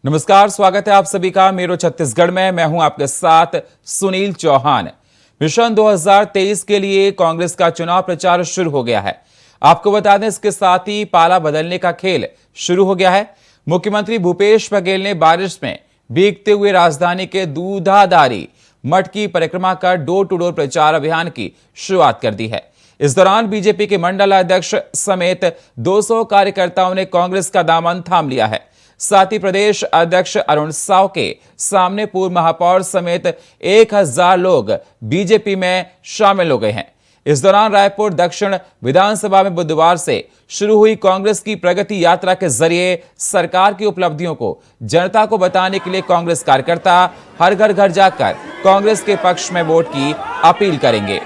नमस्कार, स्वागत है आप सभी का मेरो छत्तीसगढ़ में। मैं हूं आपके साथ सुनील चौहान। मिशन 2023 के लिए कांग्रेस का चुनाव प्रचार शुरू हो गया है। आपको बता दें, इसके साथ ही पाला बदलने का खेल शुरू हो गया है। मुख्यमंत्री भूपेश बघेल ने बारिश में भीगते हुए राजधानी के दूधाधारी मठ की परिक्रमा कर डोर टू डोर प्रचार अभियान की शुरुआत कर दी है। इस दौरान बीजेपी के मंडल अध्यक्ष समेत 200 कार्यकर्ताओं ने कांग्रेस का दामन थाम लिया है। साथ ही प्रदेश अध्यक्ष अरुण साव के सामने पूर्व महापौर समेत 1000 लोग बीजेपी में शामिल हो गए हैं। इस दौरान रायपुर दक्षिण विधानसभा में बुधवार से शुरू हुई कांग्रेस की प्रगति यात्रा के जरिए सरकार की उपलब्धियों को जनता को बताने के लिए कांग्रेस कार्यकर्ता हर घर जाकर कांग्रेस के पक्ष में वोट की अपील करेंगे।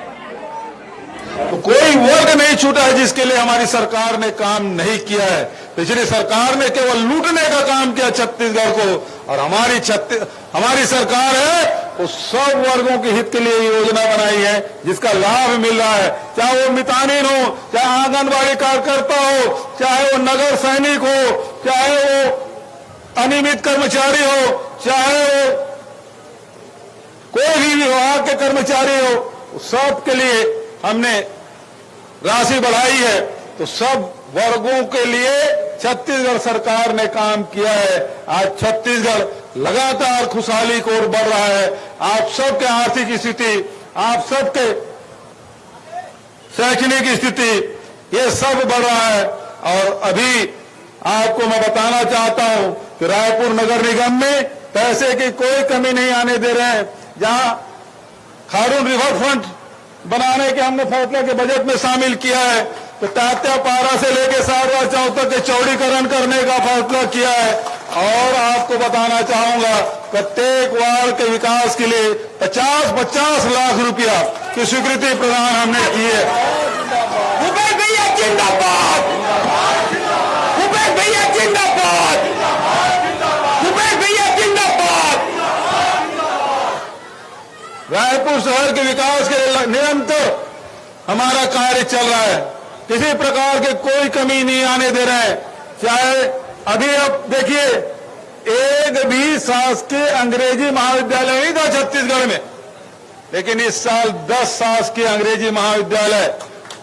तो कोई वर्ग नहीं छूटा है जिसके लिए हमारी सरकार ने काम नहीं किया है। पिछली सरकार ने केवल लूटने का काम किया छत्तीसगढ़ को, और हमारी सरकार है वो सब वर्गों के हित के लिए योजना बनाई है जिसका लाभ मिल रहा है। चाहे वो मितानिन हो, चाहे आंगनबाड़ी कार्यकर्ता हो, चाहे वो नगर सैनिक हो, चाहे वो अनियमित कर्मचारी हो, चाहे वो कोई भी विभाग के कर्मचारी हो, सबके लिए हमने राशि बढ़ाई है। तो सब वर्गों के लिए छत्तीसगढ़ सरकार ने काम किया है। आज छत्तीसगढ़ लगातार खुशहाली की ओर बढ़ रहा है। आप सबके आर्थिक स्थिति, आप सबके शैक्षणिक स्थिति, ये सब बढ़ रहा है। और अभी आपको मैं बताना चाहता हूं कि रायपुर नगर निगम में पैसे की कोई कमी नहीं आने दे रहे हैं। जहां खारून रिवर फ्रंट बनाने के हमने फैसला के बजट में शामिल किया है, तो तात्यापारा से लेकर सारवा चौक तक के चौड़ीकरण करने का फैसला किया है। और आपको बताना चाहूंगा, प्रत्येक वार्ड के विकास के लिए 50-50 लाख रुपया की स्वीकृति प्रदान हमने की है। भूपेश भैया जिंदाबाद, भूपेश भैया जिंदाबाद, भूपेश भैया जिंदाबाद। रायपुर शहर के विकास के लिए निरंतर हमारा कार्य चल रहा है। किसी प्रकार के कोई कमी नहीं आने दे रहे हैं। चाहे अभी अब देखिए, एक भी शासकीय अंग्रेजी महाविद्यालय नहीं था छत्तीसगढ़ में, लेकिन इस साल 10 शासकीय अंग्रेजी महाविद्यालय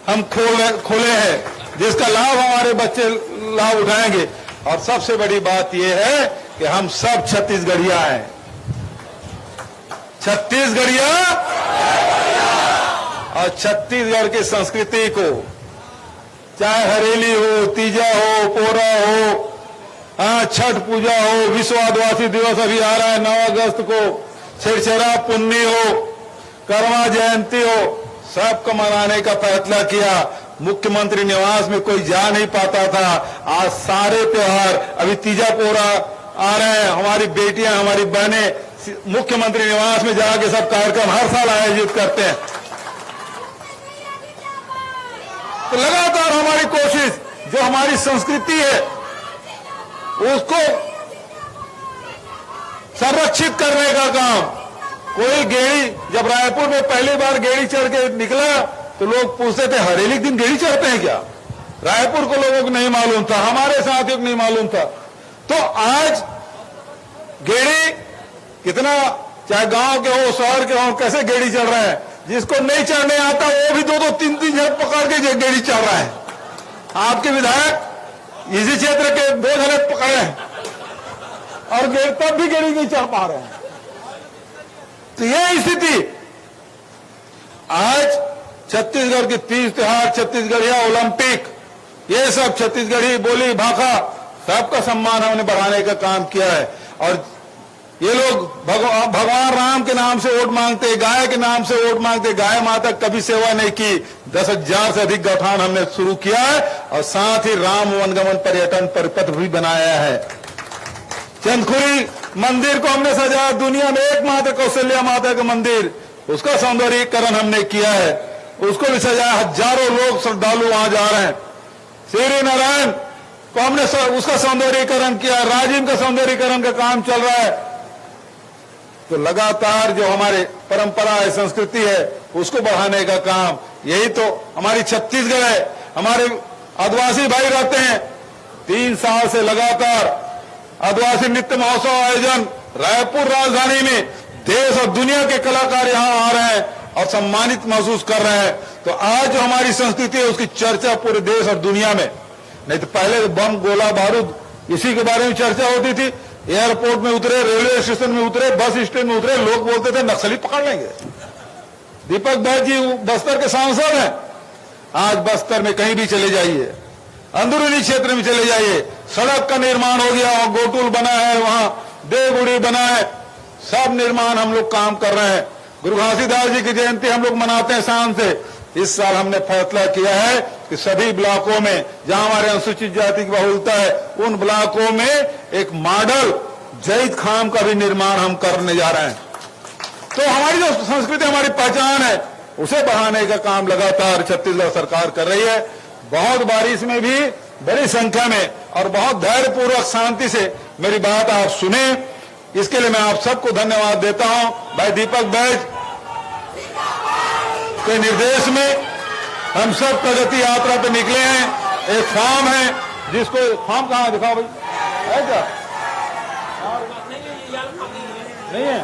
हम खोले हैं, जिसका लाभ हमारे बच्चे लाभ उठाएंगे। और सबसे बड़ी बात यह है कि हम सब छत्तीसगढ़िया हैं। छत्तीसगढ़िया और छत्तीसगढ़ की संस्कृति को, चाहे हरेली हो, तीजा हो, पोरा हो, छठ पूजा हो, विश्व आदिवासी दिवस अभी आ रहा है 9 अगस्त को, छिरछिरा पुन्नी हो, कर्मा जयंती हो, सबको मनाने का फैसला किया। मुख्यमंत्री निवास में कोई जा नहीं पाता था, आज सारे त्योहार, अभी तीजा पोरा आ रहे हैं, हमारी बेटियां, हमारी बहनें मुख्यमंत्री निवास में जाके सब कार्यक्रम हर साल आयोजित करते हैं। तो लगातार हमारी कोशिश, जो हमारी संस्कृति है उसको संरक्षित करने का काम। कोई गेड़ी, जब रायपुर में पहली बार गेड़ी चढ़ के निकला तो लोग पूछते थे, हरेली दिन गेड़ी चढ़ते हैं क्या? रायपुर को लोगों को नहीं मालूम था, हमारे साथियों को नहीं मालूम था। तो आज गेड़ी कितना, चाहे गांव के हो, शहर के हो, कैसे गेड़ी चढ़ रहे हैं। जिसको नहीं चढ़ने आता वो भी 2-2, 3-3 जन पकड़ के गेड़ी चढ़ रहा है। आपके विधायक इसी क्षेत्र के 2 जने पकड़े हैं और तब भी गेड़ी नहीं चढ़ पा रहे हैं। तो ये स्थिति आज छत्तीसगढ़ के 30 त्योहार, छत्तीसगढ़िया ओलंपिक, ये सब छत्तीसगढ़ी बोली भाषा सबका सम्मान हमने बढ़ाने का काम किया है। और ये लोग भगवान राम के नाम से वोट मांगते, गाय के नाम से वोट मांगते, गाय माता कभी सेवा नहीं की। 10,000 से अधिक गौठान हमने शुरू किया है और साथ ही राम वनगमन पर्यटन परिपथ भी बनाया है। चंदखुरी मंदिर को हमने सजाया, दुनिया में एकमात्र कौशल्या माता का मंदिर, उसका सौंदर्यीकरण हमने किया है, उसको भी सजाया। हजारों लोग श्रद्धालु वहां जा रहे हैं। श्री नारायण को हमने उसका सौंदर्यीकरण किया, राजिम का सौंदर्यीकरण का काम चल रहा है। तो लगातार जो हमारे परंपरा है, संस्कृति है, उसको बढ़ाने का काम, यही तो हमारी छत्तीसगढ़ है। हमारे आदिवासी भाई रहते हैं, 3 साल से लगातार आदिवासी नृत्य महोत्सव आयोजन रायपुर राजधानी में देश और दुनिया के कलाकार यहाँ आ रहे हैं और सम्मानित महसूस कर रहे हैं। तो आज जो हमारी संस्कृति है उसकी चर्चा पूरे देश और दुनिया में, नहीं तो पहले तो बम गोला बारूद इसी के बारे में चर्चा होती थी। एयरपोर्ट में उतरे, रेलवे स्टेशन में उतरे, बस स्टैंड में उतरे, लोग बोलते थे नक्सली पकड़ लेंगे। दीपक बैज जी बस्तर के सांसद हैं। आज बस्तर में कहीं भी चले जाइए, अंदरूनी क्षेत्र में चले जाइए, सड़क का निर्माण हो गया, वहां गोटुल बना है, वहां देवगुड़ी बना है, सब निर्माण हम लोग काम कर रहे हैं। गुरु घासीदास जी की जयंती हम लोग मनाते हैं शान से। इस साल हमने फैसला किया है कि सभी ब्लॉकों में जहां हमारे अनुसूचित जाति की बहुलता है उन ब्लॉकों में एक मॉडल जैद खाम का भी निर्माण हम करने जा रहे हैं। तो हमारी जो संस्कृति, हमारी पहचान है, उसे बढ़ाने का काम लगातार छत्तीसगढ़ सरकार कर रही है। बहुत बारिश में भी बड़ी संख्या में और बहुत धैर्यपूर्वक शांति से मेरी बात आप सुने, इसके लिए मैं आप सबको धन्यवाद देता हूं। भाई दीपक बैज के निर्देश में हम सब प्रगति यात्रा पे निकले हैं। एक फॉर्म है जिसको, फॉर्म कहाँ दिखाओ भाई, है क्या? नहीं है?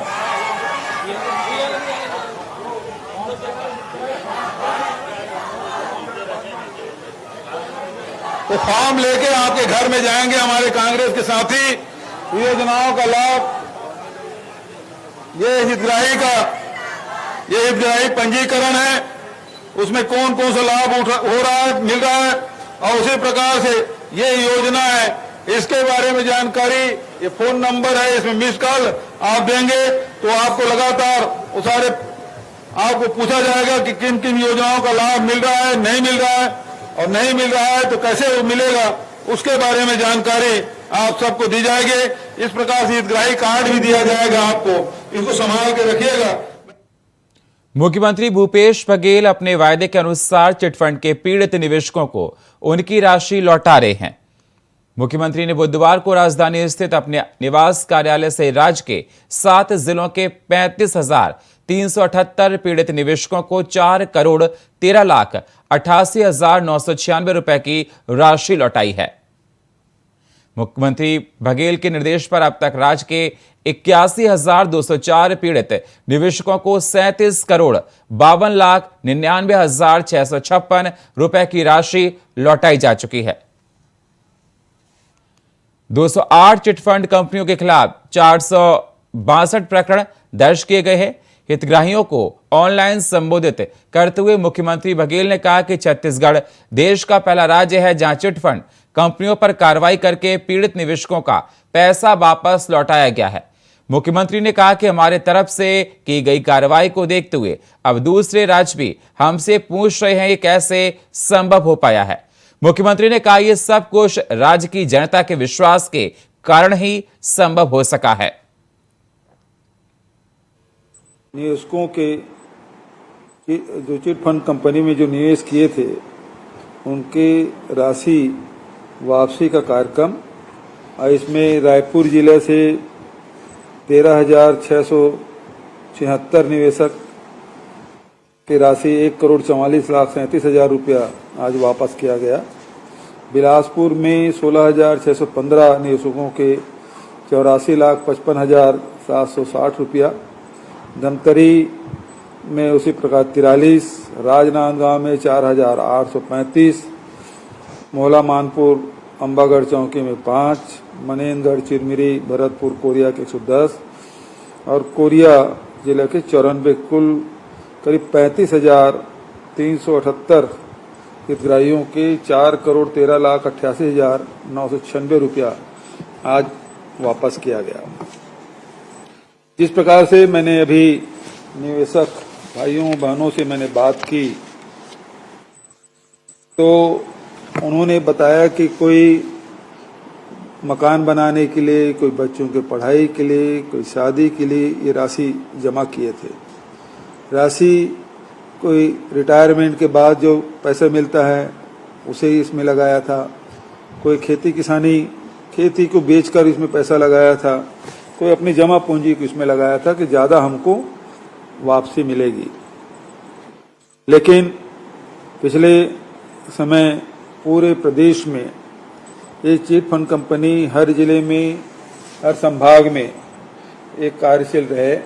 तो फॉर्म लेके आपके घर में जाएंगे हमारे कांग्रेस के साथी। योजनाओं का लाभ, ये हितग्राही पंजीकरण है, उसमें कौन कौन सा लाभ हो रहा है, मिल रहा है, और उसी प्रकार से ये योजना है, इसके बारे में जानकारी, ये फोन नंबर है, इसमें मिस कॉल आप देंगे तो आपको लगातार वो सारे आपको पूछा जाएगा कि किन किन योजनाओं का लाभ मिल रहा है, नहीं मिल रहा है, और नहीं मिल रहा है तो कैसे वो मिलेगा, उसके बारे में जानकारी आप सबको दी जाएगी। इस प्रकार से हितग्राही कार्ड भी दिया जाएगा आपको, इसको संभाल के रखिएगा। मुख्यमंत्री भूपेश बघेल अपने वायदे के अनुसार चिटफंड के पीड़ित निवेशकों को उनकी राशि लौटा रहे हैं। मुख्यमंत्री ने बुधवार को राजधानी स्थित अपने निवास कार्यालय से राज्य के 7 जिलों के 35,378 पीड़ित निवेशकों को 4,13,88,996 रुपए की राशि लौटाई है। मुख्यमंत्री बघेल के निर्देश पर अब तक राज्य के 81,204 पीड़ित निवेशकों को 37,52,99,656 रुपए की राशि लौटाई जा चुकी है। 208 चिटफंड कंपनियों के खिलाफ 462 प्रकरण दर्ज किए गए हैं। हितग्राहियों को ऑनलाइन संबोधित करते हुए मुख्यमंत्री बघेल ने कहा कि छत्तीसगढ़ देश का पहला राज्य है जहां चिटफंड कंपनियों पर कार्रवाई करके पीड़ित निवेशकों का पैसा वापस लौटाया गया है। मुख्यमंत्री ने कहा कि हमारे तरफ से की गई कार्रवाई को देखते हुए अब दूसरे राज्य भी हमसे पूछ रहे हैं ये कैसे संभव हो पाया है। मुख्यमंत्री ने कहा यह सब कुछ राज्य की जनता के विश्वास के कारण ही संभव हो सका है। निवेशकों के जो चिट फंड कंपनी में जो निवेश किए थे उनके राशि वापसी का कार्यक्रम, और इसमें रायपुर जिले से 13,676 निवेशक की राशि 1,44,37,000 रुपया आज वापस किया गया। बिलासपुर में 16,615 निवेशकों के 84,55,760 रुपया, धमतरी में उसी प्रकार 43, राजनांदगांव में 4,835, मोहला मानपुर अम्बागढ़ चौकी में 5, मनेनगढ़ चिरमिरी भरतपुर कोरिया के 110 और कोरिया जिले के 94 कुल करीब 35,378 हितग्राहियों के 4,13,88,996 रुपया आज वापस किया गया। जिस प्रकार से मैंने अभी निवेशक भाइयों बहनों से मैंने बात की तो उन्होंने बताया कि कोई मकान बनाने के लिए, कोई बच्चों के पढ़ाई के लिए, कोई शादी के लिए ये राशि जमा किए थे। राशि कोई रिटायरमेंट के बाद जो पैसा मिलता है उसे ही इसमें लगाया था, कोई खेती किसानी खेती को बेचकर इसमें पैसा लगाया था, कोई अपनी जमा पूंजी को इसमें लगाया था कि ज़्यादा हमको वापसी मिलेगी। लेकिन पिछले समय पूरे प्रदेश में ये चिट फंड कंपनी हर जिले में हर संभाग में एक कार्यशील रहे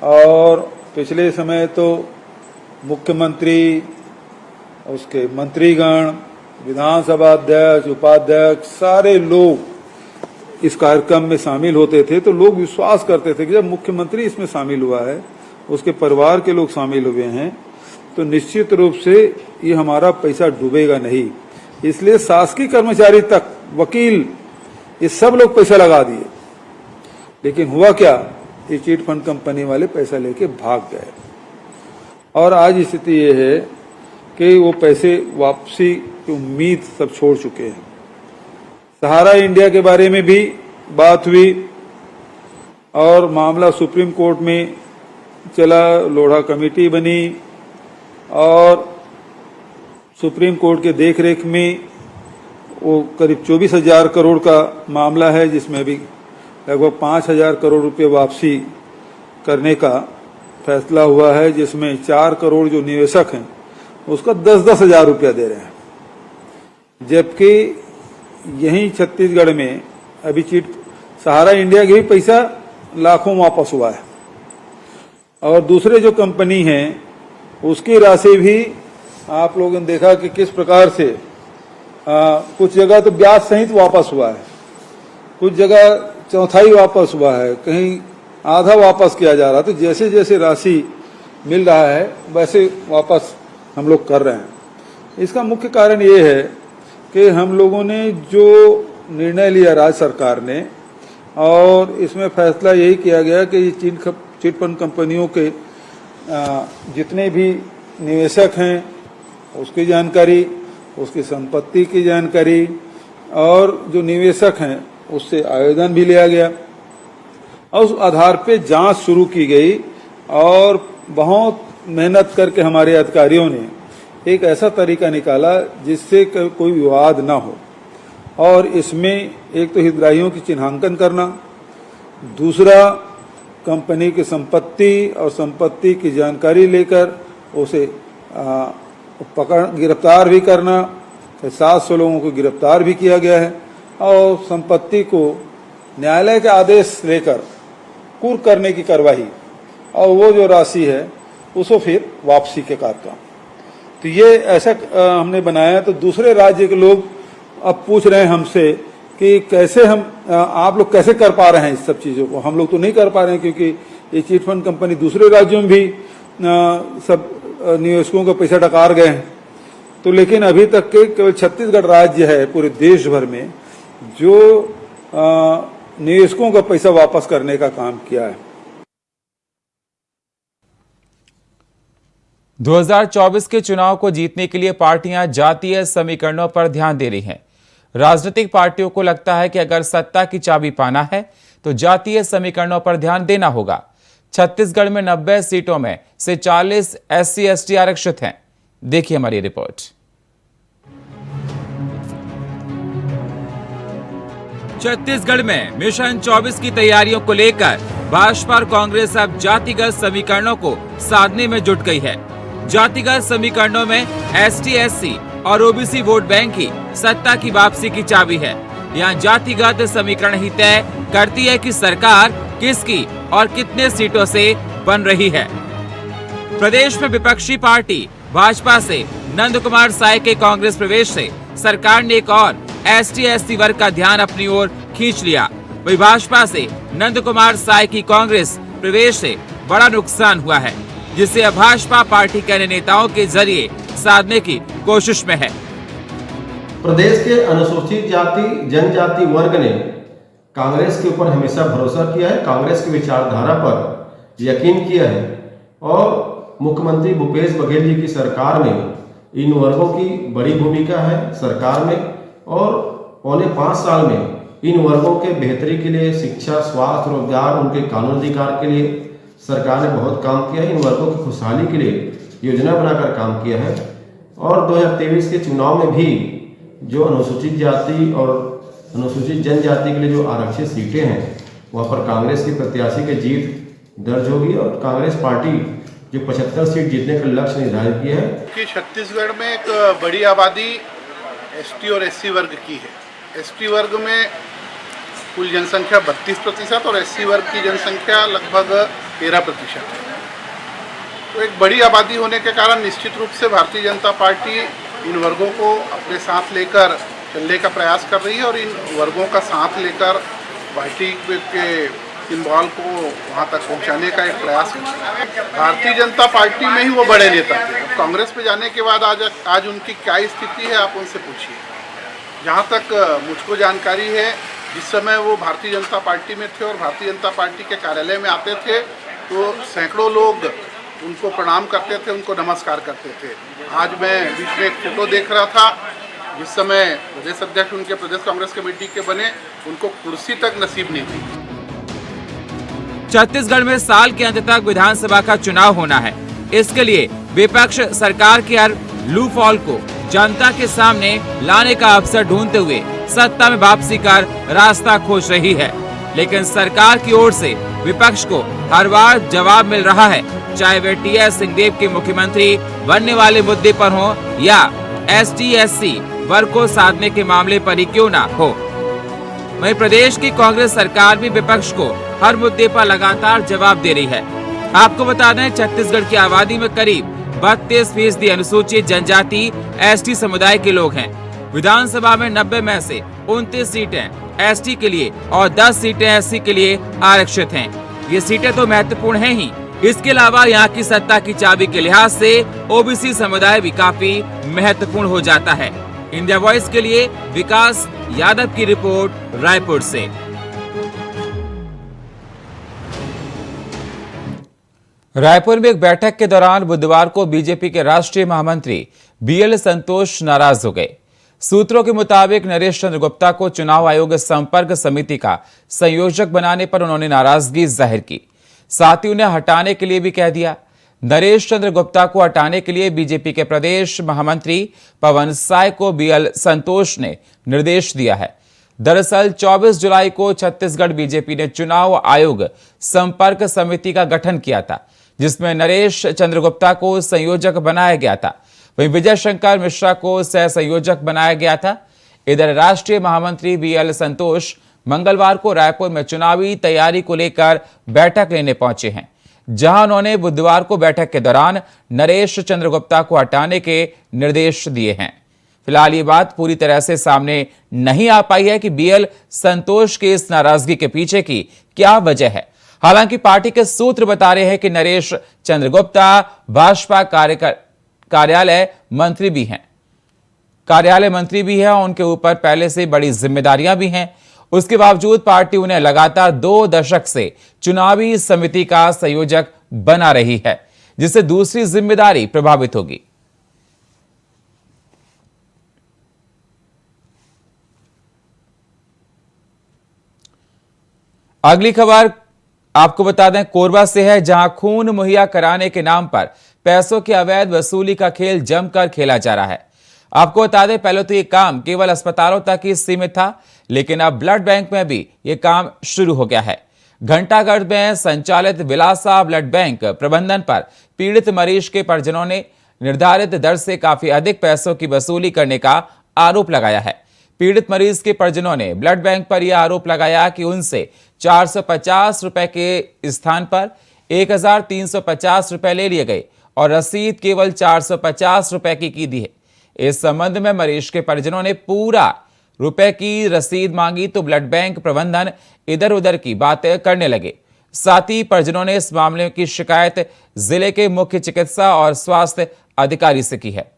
और पिछले समय तो मुख्यमंत्री, उसके मंत्रीगण, विधानसभा अध्यक्ष, उपाध्यक्ष सारे लोग इस कार्यक्रम में शामिल होते थे। तो लोग विश्वास करते थे कि जब मुख्यमंत्री इसमें शामिल हुआ है, उसके परिवार के लोग शामिल हुए हैं, तो निश्चित रूप से ये हमारा पैसा डूबेगा नहीं। इसलिए शासकीय कर्मचारी तक, वकील, ये सब लोग पैसा लगा दिए। लेकिन हुआ क्या, ये चिट फंड कंपनी वाले पैसा लेके भाग गए और आज स्थिति ये है कि वो पैसे वापसी की उम्मीद सब छोड़ चुके हैं। सहारा इंडिया के बारे में भी बात हुई और मामला सुप्रीम कोर्ट में चला, लोढ़ा कमेटी बनी और सुप्रीम कोर्ट के देखरेख में वो करीब 24,000 करोड़ का मामला है, जिसमें अभी लगभग 5,000 करोड़ रुपए वापसी करने का फैसला हुआ है, जिसमें 4 करोड़ जो निवेशक हैं उसका 10-10 हजार रुपया दे रहे हैं। जबकि यहीं छत्तीसगढ़ में अभी सहारा इंडिया के भी पैसा लाखों वापस हुआ है और दूसरे जो कंपनी हैं उसकी राशि भी आप लोगों ने देखा कि किस प्रकार से कुछ जगह तो ब्याज सहित वापस हुआ है, कुछ जगह चौथाई वापस हुआ है, कहीं आधा वापस किया जा रहा। तो जैसे जैसे राशि मिल रहा है वैसे वापस हम लोग कर रहे हैं। इसका मुख्य कारण ये है कि हम लोगों ने जो निर्णय लिया राज्य सरकार ने, और इसमें फैसला यही किया गया कि ये चिट फंड कंपनियों के जितने भी निवेशक हैं उसकी जानकारी, उसकी संपत्ति की जानकारी और जो निवेशक हैं उससे आवेदन भी लिया गया और उस आधार पे जांच शुरू की गई और बहुत मेहनत करके हमारे अधिकारियों ने एक ऐसा तरीका निकाला जिससे कोई विवाद ना हो। और इसमें एक तो हितग्राहियों की चिन्हांकन करना, दूसरा कंपनी की संपत्ति और संपत्ति की जानकारी लेकर उसे गिरफ्तार भी करना। 700 लोगों को गिरफ्तार भी किया गया है और संपत्ति को न्यायालय के आदेश लेकर कुर्क करने की कार्रवाई और वो जो राशि है उसको फिर वापसी के कार्यक्रम। तो ये ऐसा हमने बनाया। तो दूसरे राज्य के लोग अब पूछ रहे हैं हमसे कि कैसे हम आप लोग कैसे कर पा रहे हैं इस सब चीज़ों को। हम लोग तो नहीं कर पा रहे हैं क्योंकि ये चिट फंड कंपनी दूसरे राज्यों में भी सब निवेशकों का पैसा डकार गए हैं। तो लेकिन अभी तक के केवल छत्तीसगढ़ राज्य है पूरे देश भर में जो निवेशकों का पैसा वापस करने का काम किया है। 2024 के चुनाव को जीतने के लिए पार्टियां जातीय समीकरणों पर ध्यान दे रही हैं। राजनीतिक पार्टियों को लगता है कि अगर सत्ता की चाबी पाना है तो जातीय समीकरणों पर ध्यान देना होगा। छत्तीसगढ़ में 90 सीटों में से 40 SC/ST आरक्षित हैं। देखिए हमारी रिपोर्ट। छत्तीसगढ़ में मिशन 24 की तैयारियों को लेकर भाजपा और कांग्रेस अब जातिगत समीकरणों को साधने में जुट गई है। जातिगत समीकरणों में ST/SC और OBC वोट बैंक ही सत्ता की वापसी की चाबी है। यहाँ जातिगत समीकरण ही तय करती है कि सरकार किसकी और कितने सीटों से बन रही है। प्रदेश में विपक्षी पार्टी भाजपा से नंद कुमार साय के कांग्रेस प्रवेश से सरकार ने एक और ST/SC वर्ग का ध्यान अपनी ओर खींच लिया। वही भाजपा से नंद कुमार साय की कांग्रेस प्रवेश से बड़ा नुकसान हुआ है, जिसे अब भाजपा पार्टी के नेताओं के जरिए साधने की कोशिश में है। प्रदेश के अनुसूचित जाति जनजाति वर्ग ने कांग्रेस के ऊपर हमेशा भरोसा किया है, कांग्रेस की विचारधारा पर यकीन किया है और मुख्यमंत्री भूपेश बघेल जी की सरकार में इन वर्गों की बड़ी भूमिका है सरकार में। और पौने 5 साल में इन वर्गों के बेहतरी के लिए शिक्षा, स्वास्थ्य, रोजगार, उनके कानून अधिकार के लिए सरकार ने बहुत काम किया है। इन वर्गों की खुशहाली के लिए योजना बनाकर काम किया है। और 2023 के चुनाव में भी जो अनुसूचित जाति और अनुसूचित जनजाति के लिए जो आरक्षित सीटें हैं वहाँ पर कांग्रेस के प्रत्याशी की जीत दर्ज होगी और कांग्रेस पार्टी जो 75 सीट जीतने का लक्ष्य निर्धारित किया है। कि छत्तीसगढ़ में एक बड़ी आबादी ST और SC वर्ग की है। ST वर्ग में कुल जनसंख्या 32% और SC वर्ग की जनसंख्या लगभग 13% है। तो एक बड़ी आबादी होने के कारण निश्चित रूप से भारतीय जनता पार्टी इन वर्गों को अपने साथ लेकर चलने का प्रयास कर रही है और इन वर्गों का साथ लेकर पार्टी के सिंबल को वहाँ तक पहुँचाने का एक प्रयास कर रही है। भारतीय जनता पार्टी में ही वो बड़े नेता थे। कांग्रेस में जाने के बाद आज उनकी क्या स्थिति है, आप उनसे पूछिए। जहाँ तक मुझको जानकारी है, जिस समय वो भारतीय जनता पार्टी में थे और भारतीय जनता पार्टी के कार्यालय में आते थे तो सैकड़ों लोग उनको प्रणाम करते थे, उनको नमस्कार करते थे। आज मैं बीच में एक फोटो देख रहा था, जिस समय प्रदेश अध्यक्ष उनके प्रदेश कांग्रेस कमेटी के बने, उनको कुर्सी तक नसीब नहीं थी। छत्तीसगढ़ में साल के अंत तक विधानसभा का चुनाव होना है। इसके लिए विपक्ष सरकार के हर लूफॉल को जनता के सामने लाने का अवसर ढूंढते हुए सत्ता में वापसी कर रास्ता खोज रही है। लेकिन सरकार की ओर से विपक्ष को हर बार जवाब मिल रहा है, चाहे वे टीएस सिंहदेव के मुख्यमंत्री बनने वाले मुद्दे पर हो या ST/SC वर्ग को साधने के मामले पर ही क्यों ना हो। वहीं प्रदेश की कांग्रेस सरकार भी विपक्ष को हर मुद्दे पर लगातार जवाब दे रही है। आपको बता दें, छत्तीसगढ़ की आबादी में करीब 32% अनुसूचित जनजाति ST समुदाय के लोग हैं। विधानसभा में 90 में से 29 सीटें ST के लिए और 10 सीटें SC के लिए आरक्षित हैं। ये सीटें तो महत्वपूर्ण हैं ही, इसके अलावा यहाँ की सत्ता की चाबी के लिहाज से OBC समुदाय भी काफी महत्वपूर्ण हो जाता है। इंडिया वॉइस के लिए विकास यादव की रिपोर्ट, रायपुर से। रायपुर में एक बैठक के दौरान बुधवार को बीजेपी के राष्ट्रीय महामंत्री BL संतोष नाराज हो गए। सूत्रों के मुताबिक नरेश चंद्र गुप्ता को चुनाव आयोग संपर्क समिति का संयोजक बनाने पर उन्होंने नाराजगी जाहिर की। साथ ही उन्हें हटाने के लिए भी कह दिया। नरेश चंद्र गुप्ता को हटाने के लिए बीजेपी के प्रदेश महामंत्री पवन साय को BL संतोष ने निर्देश दिया है। दरअसल 24 जुलाई को छत्तीसगढ़ बीजेपी ने चुनाव आयोग संपर्क समिति का गठन किया था, जिसमें नरेश चंद्र गुप्ता को संयोजक बनाया गया था। वहीं विजय शंकर मिश्रा को सह संयोजक बनाया गया था। इधर राष्ट्रीय महामंत्री BL संतोष मंगलवार को रायपुर में चुनावी तैयारी को लेकर बैठक लेने पहुंचे हैं, जहां उन्होंने बुधवार को बैठक के दौरान नरेश चंद्र गुप्ता को हटाने के निर्देश दिए हैं। फिलहाल ये बात पूरी तरह से सामने नहीं आ पाई है कि BL संतोष के इस नाराजगी के पीछे की क्या वजह है। हालांकि पार्टी के सूत्र बता रहे हैं कि नरेश चंद्र गुप्ता भाजपा कार्यालय मंत्री भी हैं और उनके ऊपर पहले से बड़ी जिम्मेदारियां भी हैं। उसके बावजूद पार्टी उन्हें लगातार 2 दशक से चुनावी समिति का संयोजक बना रही है, जिससे दूसरी जिम्मेदारी प्रभावित होगी। अगली खबर आपको बता दें, कोरबा से है, जहां खून मुहैया कराने के नाम पर पैसों की अवैध वसूली का खेल जमकर खेला जा रहा है। आपको बता दें, पहले तो ये काम केवल अस्पतालों तक ही सीमित था, लेकिन अब ब्लड बैंक में भी ये काम शुरू हो गया है। घंटागढ़ में संचालित विलासा ब्लड बैंक प्रबंधन पर पीड़ित मरीज के परिजनों ने निर्धारित दर से काफी अधिक पैसों की वसूली करने का आरोप लगाया है। पीड़ित मरीज के परिजनों ने ब्लड बैंक पर यह आरोप लगाया कि उनसे 450 रुपए के स्थान पर 1350 रुपए ले लिए गए और रसीद केवल 450 रुपए की दी है। इस संबंध में मरीज के परिजनों ने पूरा रुपए की रसीद मांगी तो ब्लड बैंक प्रबंधन इधर उधर की बातें करने लगे। साथ ही परिजनों ने इस मामले की शिकायत जिले के मुख्य चिकित्सा और स्वास्थ्य अधिकारी से की है।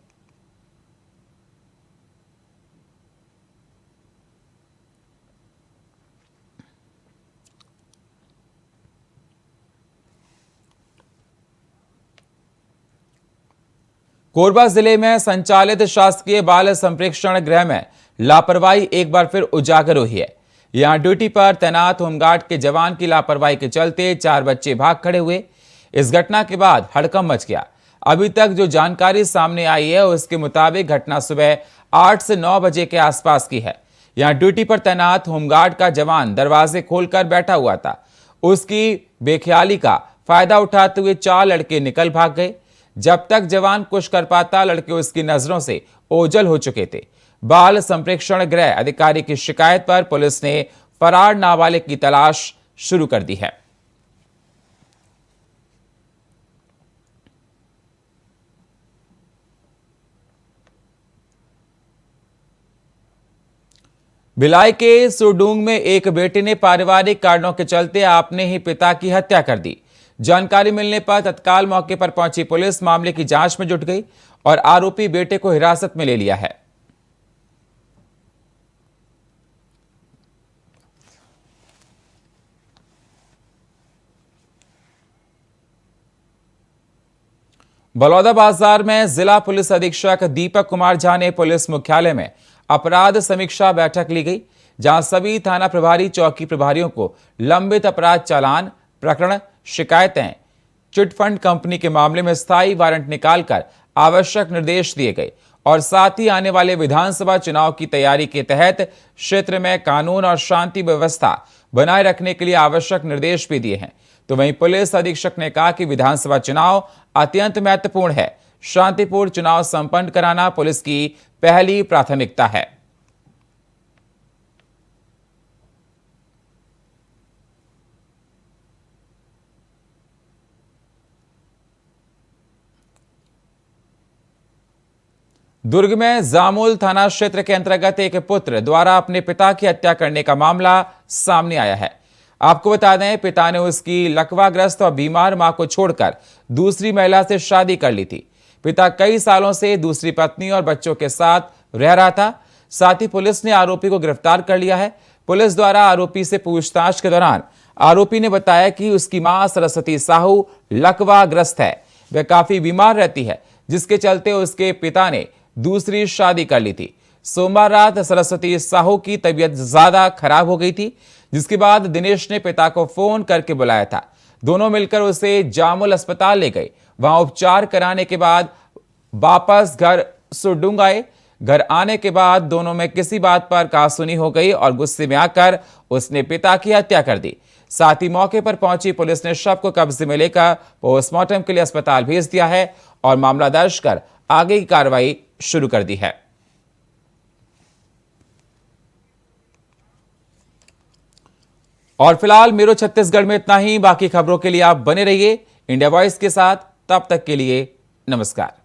कोरबा जिले में संचालित शासकीय बाल संप्रेक्षण गृह में लापरवाही एक बार फिर उजागर हुई है। यहां ड्यूटी पर तैनात होमगार्ड के जवान की लापरवाही के चलते 4 बच्चे भाग खड़े हुए। इस घटना के बाद हड़कंप मच गया। अभी तक जो जानकारी सामने आई है उसके मुताबिक घटना सुबह 8 से 9 बजे के आसपास की है। यहां ड्यूटी पर तैनात होमगार्ड का जवान दरवाजे खोलकर बैठा हुआ था। उसकी बेख्याली का फायदा उठाते हुए 4 लड़के निकल भाग गए। जब तक जवान कुछ कर पाता, लड़के उसकी नजरों से ओझल हो चुके थे। बाल संप्रेक्षण गृह अधिकारी की शिकायत पर पुलिस ने फरार नाबालिग की तलाश शुरू कर दी है। भिलाई के सुरडूंग में एक बेटे ने पारिवारिक कारणों के चलते अपने ही पिता की हत्या कर दी। जानकारी मिलने पर तत्काल मौके पर पहुंची पुलिस मामले की जांच में जुट गई और आरोपी बेटे को हिरासत में ले लिया है। बलौदाबाजार में जिला पुलिस अधीक्षक दीपक कुमार झा ने पुलिस मुख्यालय में अपराध समीक्षा बैठक ली गई, जहां सभी थाना प्रभारी, चौकी प्रभारियों को लंबित अपराध चालान, प्रकरण, शिकायतें, चिटफंड कंपनी के मामले में स्थायी वारंट निकालकर आवश्यक निर्देश दिए गए और साथ ही आने वाले विधानसभा चुनाव की तैयारी के तहत क्षेत्र में कानून और शांति व्यवस्था बनाए रखने के लिए आवश्यक निर्देश भी दिए हैं। तो वहीं पुलिस अधीक्षक ने कहा कि विधानसभा चुनाव अत्यंत महत्वपूर्ण है, शांतिपूर्ण चुनाव संपन्न कराना पुलिस की पहली प्राथमिकता है। दुर्ग में जामुल थाना क्षेत्र के अंतर्गत एक पुत्र द्वारा अपने पिता की हत्या करने का मामला सामने आया है। आपको बता दें, पिता ने उसकी लकवाग्रस्त और बीमार मां को छोड़कर दूसरी महिला से शादी कर ली थी। पिता कई सालों से दूसरी पत्नी और बच्चों के साथ रह रहा था। साथ ही पुलिस ने आरोपी को गिरफ्तार कर लिया है। पुलिस द्वारा आरोपी से पूछताछ के दौरान आरोपी ने बताया कि उसकी मां सरस्वती साहू लकवाग्रस्त है, वह काफी बीमार रहती है, जिसके चलते उसके पिता ने दूसरी शादी कर ली थी। सोमवार रात सरस्वती साहू की तबीयत ज्यादा खराब हो गई थी, जिसके बाद दिनेश ने पिता को फोन करके बुलाया था। दोनों मिलकर उसे जामुल अस्पताल ले गए। वहां उपचार कराने के बाद वापस घर सुरडूंग आए। घर आने के बाद दोनों में किसी बात पर कहासुनी हो गई और गुस्से में आकर उसने पिता की हत्या कर दी। साथ ही मौके पर पहुंची पुलिस ने शव को कब्जे में लेकर पोस्टमार्टम के लिए अस्पताल भेज दिया है और मामला दर्ज कर आगे की कार्रवाई शुरू कर दी है। और फिलहाल मेरो छत्तीसगढ़ में इतना ही। बाकी खबरों के लिए आप बने रहिए इंडिया वॉइस के साथ। तब तक के लिए नमस्कार।